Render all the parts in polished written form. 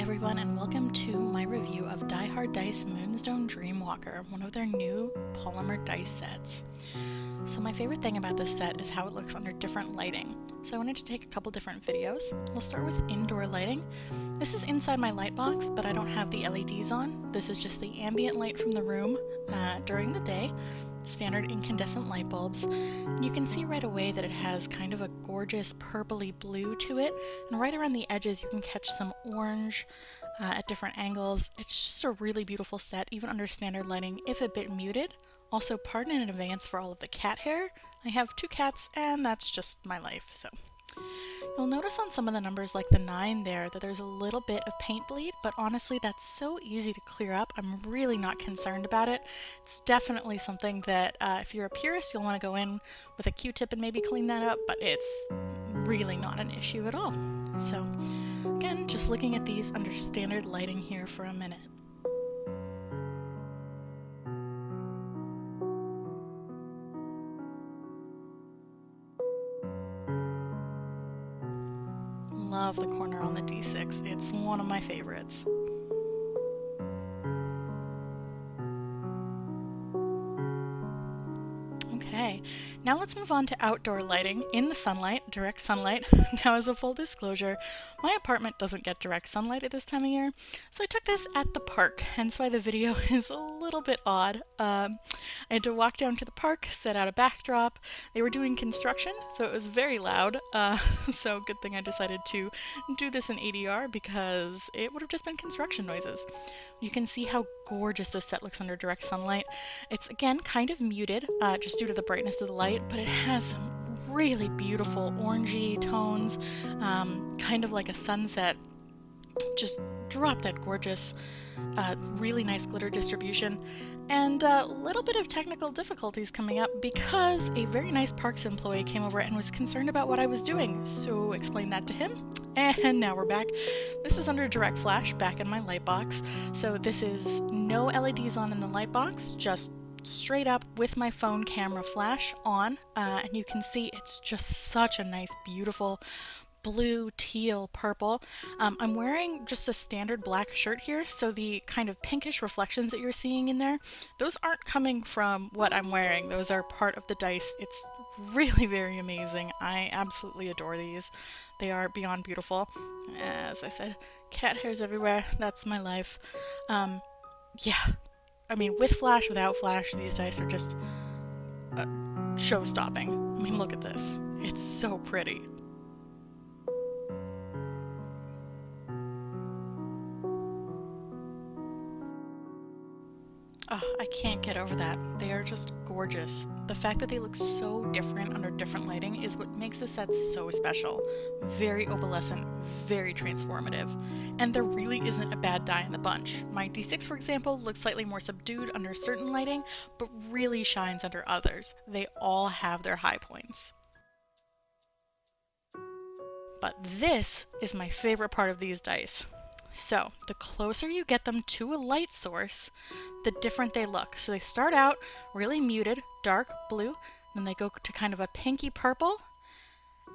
everyone, and welcome to my review of Die Hard Dice Moonstone Dreamwalker, one of their new polymer dice sets. So my favorite thing about this set is how it looks under different lighting. So I wanted to take a couple different videos. We'll start with indoor lighting. This is inside my light box, but I don't have the LEDs on. This is just the ambient light from the room during the day. Standard incandescent light bulbs. And you can see right away that it has kind of a gorgeous purpley blue to it, and right around the edges you can catch some orange at different angles. It's just a really beautiful set, even under standard lighting, if a bit muted. Also, pardon in advance for all of the cat hair. I have 2 cats and that's just my life, so. You'll notice on some of the numbers like the 9 there that there's a little bit of paint bleed, but honestly that's so easy to clear up. I'm really not concerned about it. It's definitely something that if you're a purist you'll want to go in with a Q-tip and maybe clean that up, but it's really not an issue at all. So again, just looking at these under standard lighting here for a minute. Love the corner on the D6. It's one of my favorites. Okay, now let's move on to outdoor lighting in the sunlight, direct sunlight. Now, as a full disclosure, my apartment doesn't get direct sunlight at this time of year, so I took this at the park, hence why the video is a little bit odd. I had to walk down to the park, set out a backdrop. They were doing construction, so it was very loud, so good thing I decided to do this in ADR because it would have just been construction noises. You can see how gorgeous this set looks under direct sunlight. It's again kind of muted, just due to the brightness of the light, but it has some really beautiful orangey tones, kind of like a sunset. Just drop dead gorgeous, really nice glitter distribution, and a little bit of technical difficulties coming up because a very nice parks employee came over and was concerned about what I was doing, so explained that to him. And now we're back. This is under direct flash back in my light box, so this is no LEDs on in the light box, just straight up with my phone camera flash on, and you can see it's just such a nice, beautiful blue, teal, purple. I'm wearing just a standard black shirt here, so the kind of pinkish reflections that you're seeing in there, those aren't coming from what I'm wearing. Those are part of the dice. It's really very amazing. I absolutely adore these. They are beyond beautiful. As I said, cat hairs everywhere. That's my life. Yeah. I mean, with flash, without flash, these dice are just show-stopping. I mean, look at this. It's so pretty. Oh, I can't get over that. They are just gorgeous. The fact that they look so different under different lighting is what makes the set so special. Very opalescent, very transformative. And there really isn't a bad die in the bunch. My D6, for example, looks slightly more subdued under certain lighting, but really shines under others. They all have their high points. But this is my favorite part of these dice. So, the closer you get them to a light source, the different they look. So they start out really muted, dark blue, then they go to kind of a pinky purple,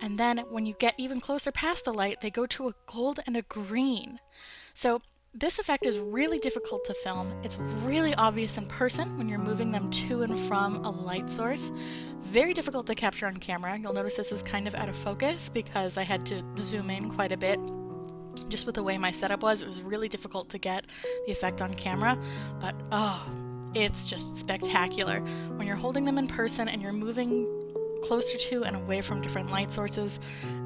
and then when you get even closer past the light, they go to a gold and a green. So this effect is really difficult to film. It's really obvious in person when you're moving them to and from a light source. Very difficult to capture on camera. You'll notice this is kind of out of focus because I had to zoom in quite a bit. Just with the way my setup was, it was really difficult to get the effect on camera, but oh, it's just spectacular. When you're holding them in person and you're moving closer to and away from different light sources,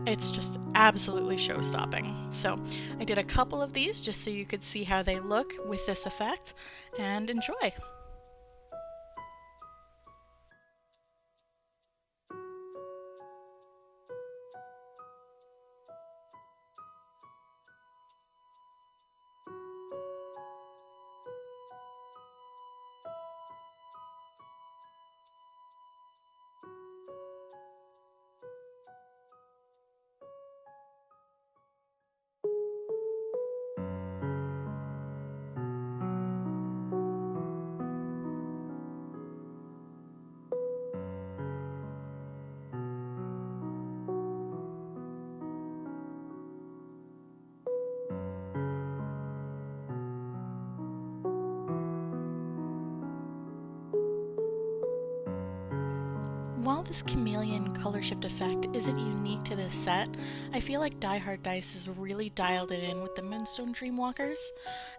it's just absolutely show-stopping. So I did a couple of these just so you could see how they look with this effect, and enjoy. this chameleon color shift effect isn't unique to this set, I feel like Die Hard Dice has really dialed it in with the Moonstone Dreamwalkers,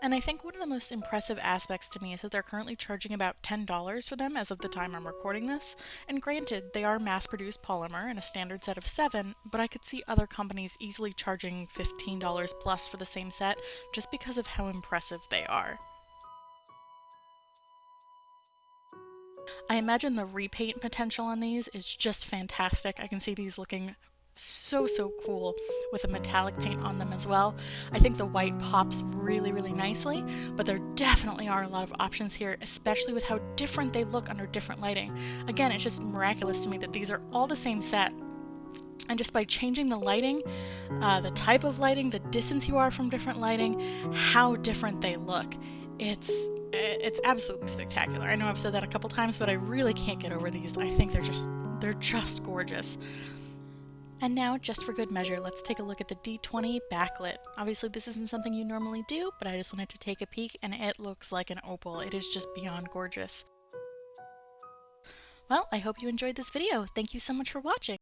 and I think one of the most impressive aspects to me is that they're currently charging about $10 for them as of the time I'm recording this, and granted, they are mass-produced polymer in a standard set of 7, but I could see other companies easily charging $15 plus for the same set just because of how impressive they are. I imagine the repaint potential on these is just fantastic. I can see these looking so cool with a metallic paint on them as well. I think the white pops really nicely, but there definitely are a lot of options here, especially with how different they look under different lighting. Again, it's just miraculous to me that these are all the same set, and just by changing the lighting, the type of lighting, the distance you are from different lighting, how different they look. It's absolutely spectacular. I know I've said that a couple times, but I really can't get over these. I think they're just gorgeous. And now, just for good measure, let's take a look at the D20 backlit. Obviously this isn't something you normally do, but I just wanted to take a peek, and it looks like an opal. It is just beyond gorgeous. Well, I hope you enjoyed this video. Thank you so much for watching.